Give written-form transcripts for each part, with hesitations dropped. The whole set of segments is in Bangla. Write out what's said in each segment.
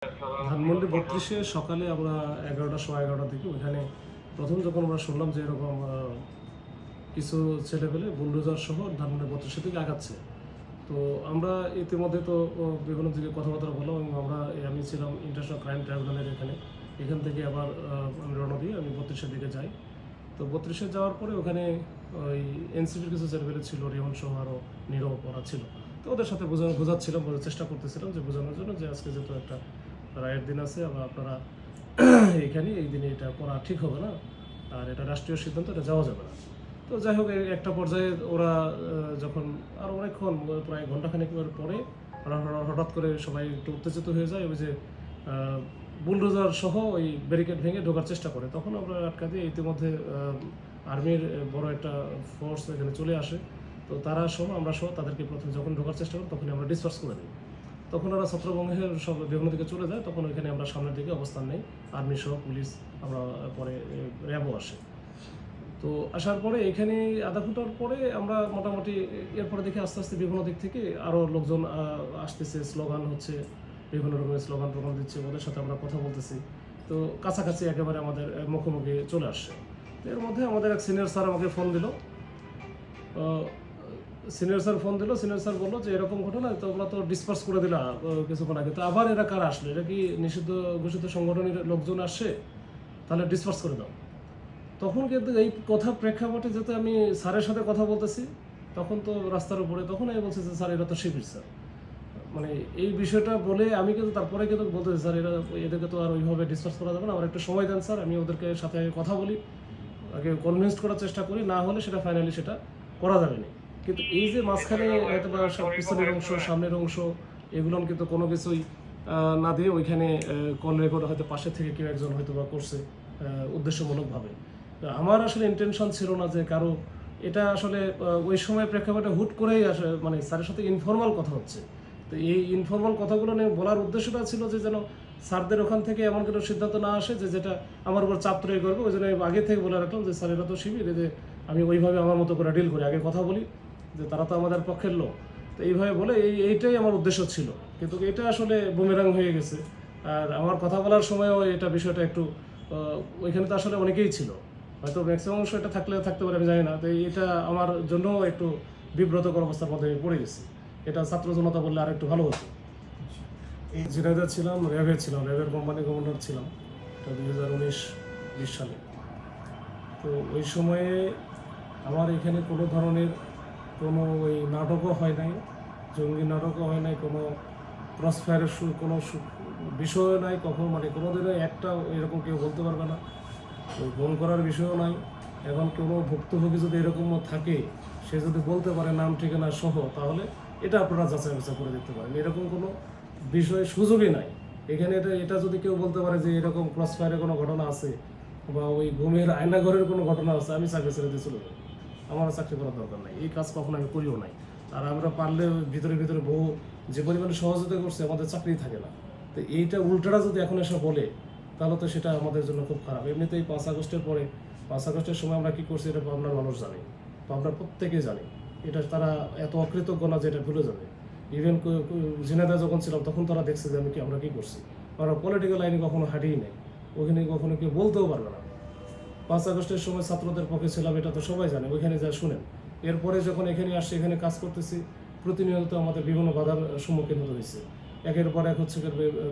ধানমন্ডি ৩২-এ সকালে আমরা 11:15 দিকে ওইখানে প্রথম যখন আমরা শুনলাম যে এরকম কিছু ছেলেপেলে বুলডোজার সহ ধানমন্ডি ৩২ দিকে আগাচ্ছে। তো আমরা ইতিমধ্যে তো বিভিন্ন দিকে কথাবার্তা বললাম এবং আমি ছিলাম ইন্টারন্যাশনাল ক্রাইম ট্রাইব্যুনালের এখান থেকে আবার আমি রওনা দিয়ে আমি ৩২-এর দিকে যাই। তো ৩২-এ যাওয়ার পরে ওখানে ওই এনসিপির কিছু ছেলেপেলে ছিল, রেহন সহ আরও নীরব ওরা ছিল। তো ওদের সাথে বোঝাচ্ছিলাম, বোঝার চেষ্টা করতেছিলাম যে বোঝানোর জন্য যে আজকে যেহেতু একটা রায়ের দিন আছে, আবার আপনারা এখানে এই দিনে এটা করা ঠিক হবে না, আর এটা রাষ্ট্রীয় সিদ্ধান্ত, এটা যাওয়া যাবে না। তো যাই হোক, একটা পর্যায়ে ওরা যখন আর অনেকক্ষণ প্রায় ঘন্টাখানেক পরে হঠাৎ করে সবাই একটু উত্তেজিত হয়ে যায়, ওই যে বুলডোজার সহ ওই ব্যারিকেড ভেঙে ঢোকার চেষ্টা করে। তখন আমরা আটকা দিয়ে ইতিমধ্যে আর্মির বড় একটা ফোর্স এখানে চলে আসে। তো আমরা সহ তাদেরকে প্রথমে যখন ঢোকার চেষ্টা করি তখনই আমরা ডিসপার্স করে দিই। তখন ওরা ছত্রভঙ্গের সব বিভিন্ন দিকে চলে যায়। তখন ওইখানে আমরা সামনের দিকে অবস্থান নেই, আর্মি সহ পুলিশ, আমরা পরে র্যাবও আসে। তো আসার পরে এখানে আধা ঘন্টার পরে আমরা মোটামুটি এরপরে দেখি আস্তে আস্তে বিভিন্ন দিক থেকে আরও লোকজন আসতেছে, স্লোগান হচ্ছে, বিভিন্ন রকমের স্লোগান দিচ্ছে, ওদের সাথে আমরা কথা বলতেছি। তো কাছাকাছি একেবারে আমাদের মুখোমুখি চলে আসছে। তো এর মধ্যে আমাদের এক সিনিয়র স্যার আমাকে ফোন দিল। সিনিয়র স্যার বললো যে এরকম ঘটনা, তোমরা তো ডিসপার্স করে দিলা কিছুক্ষণ আগে, তো আবার এরা কারা আসলো? এটা কি নিষিদ্ধ ঘোষিত সংগঠনের লোকজন আসছে? তাহলে ডিসপার্স করে দাও। তখন কিন্তু এই কথা প্রেক্ষাপটে যেহেতু আমি স্যারের সাথে কথা বলতেছি, তখন তো রাস্তার উপরে, তখন আমি বলছি যে স্যার এরা তো শিবির স্যার, মানে এই বিষয়টা বলে আমি কিন্তু তারপরে কিন্তু বলতেছি স্যার এদেরকে তো আর ওইভাবে ডিসপার্স করা যাবে না, আমার একটু সময় দেন স্যার, আমি ওদেরকে সাথে আগে কথা বলি, আগে কনভিন্স করার চেষ্টা করি, না হলে সেটা ফাইনালি সেটা করা যাবে না। কিন্তু এই যে মাঝখানে হয়তো বা পিছনের অংশ, সামনের অংশ, এগুলো কিন্তু কোনো কিছুই না দিয়ে ওইখানে কল রেকর্ড হয়তো পাশে থেকে কেউ একজন হয়তো বা করছে উদ্দেশ্যমূলকভাবে। আমার আসলে ইন্টেনশন ছিল না যে কারো, এটা আসলে ওই সময় প্রেক্ষাপটে হুট করেই আসে, মানে স্যারের সাথে ইনফর্মাল কথা হচ্ছে। তো এই ইনফর্মাল কথাগুলো নিয়ে বলার উদ্দেশ্যটা ছিল যে যেন স্যারদের ওখান থেকে এমন কোনো সিদ্ধান্ত না আসে যে যেটা আমার উপর চাপ তৈরি করবে। ওই জন্য আমি আগে থেকে বলে রাখলাম যে স্যার এরা তো শিবির, যে আমি ওইভাবে আমার মতো করে ডিল করি, আগে কথা বলি যে তারা তো আমাদের পক্ষের লোক। তো এইভাবে বলে এইটাই আমার উদ্দেশ্য ছিল, কিন্তু এটা আসলে বুমেরাং হয়ে গেছে। আর আমার কথা বলার সময়ও এটা বিষয়টা একটু ওইখানে তো আসলে অনেকেই ছিল, হয়তো ম্যাক্সিমাম অংশ এটা থাকতে পারে, আমি জানি না। তো এটা আমার জন্য একটু বিব্রতকর অবস্থার মধ্যে পড়ে গেছি। এটা ছাত্র জনতা বললে আর একটু ভালো হতো। এই ঝিনাইদহ ছিলাম, র্যাবের কোম্পানি কমান্ডার ছিলাম, এটা 2019-20 সালে। তো ওই সময়ে আমার এখানে কোনো ধরনের কোনো ওই নাটকও হয় নাই, জঙ্গি নাটকও হয় নাই, কোনো ক্রসফায়ারের কোনো বিষয় নাই, কখনো মানে কোনো দিনও একটা এরকম কেউ বলতে পারবে না, ওই ফোন করার বিষয়ও নাই। এখন কোনো ভুক্তভোগী যদি এরকম থাকে, সে যদি বলতে পারে নাম ঠিকানা সহ, তাহলে এটা আপনারা যাচাই বাছাই করে দেখতে পারেন। এরকম কোনো বিষয় সুযোগই নাই এখানে। এটা যদি কেউ বলতে পারে যে এরকম ক্রসফায়ারের কোনো ঘটনা আছে বা ওই ঘুমের আয়নাঘরের কোনো ঘটনা আছে, আমি চাকরি ছেড়ে দিয়ে চলে যাবো। আমার চাকরি করার দরকার নাই, এই কাজ কখনো আমি করিও নাই। আর আমরা পারলে ভিতরে বহু যে পরিমাণে সহযোগিতা করছে, আমাদের চাকরি থাকে না। তো এইটা উল্টাটা যদি এখন এসে বলে, তাহলে তো সেটা আমাদের জন্য খুব খারাপ। এমনিতেই 5 আগস্টের পরে, 5 আগস্টের সময় আমরা কী করছি এটা পাবনার মানুষ জানে, পাবনার প্রত্যেকেই জানে। এটা তারা এত অকৃতজ্ঞ না যে এটা ভুলে যাবে। ইভেন ঝিনাইদহ যখন ছিলাম তখন তারা দেখছে যে আমরা কী করছি। আমরা পলিটিক্যাল লাইনে কখনো হাঁটিই নেই, ওখানে কখনো কেউ বলতেও পারবে না। 5 আগস্টের সময় ছাত্রদের পক্ষে ছিলাম, এটা তো সবাই জানে, ওইখানে যা শুনেন। এরপরে যখন এখানে আসছে, এখানে কাজ করতেছি, প্রতিনিয়ত আমাদের বিভিন্ন বাধার সম্মুখীন হতে হয়েছে। একের পর এক হচ্ছে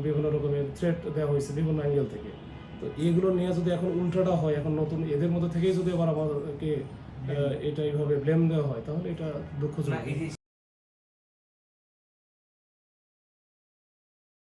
বিভিন্ন রকমের থ্রেট দেওয়া হয়েছে বিভিন্ন অ্যাঙ্গেল থেকে। তো এইগুলো নিয়ে যদি এখন উল্টাটা হয়, এখন নতুন এদের মধ্যে থেকেই যদি আবার আমাদেরকে এটা এইভাবে ব্লেম দেওয়া হয়, তাহলে এটা দুঃখজনক।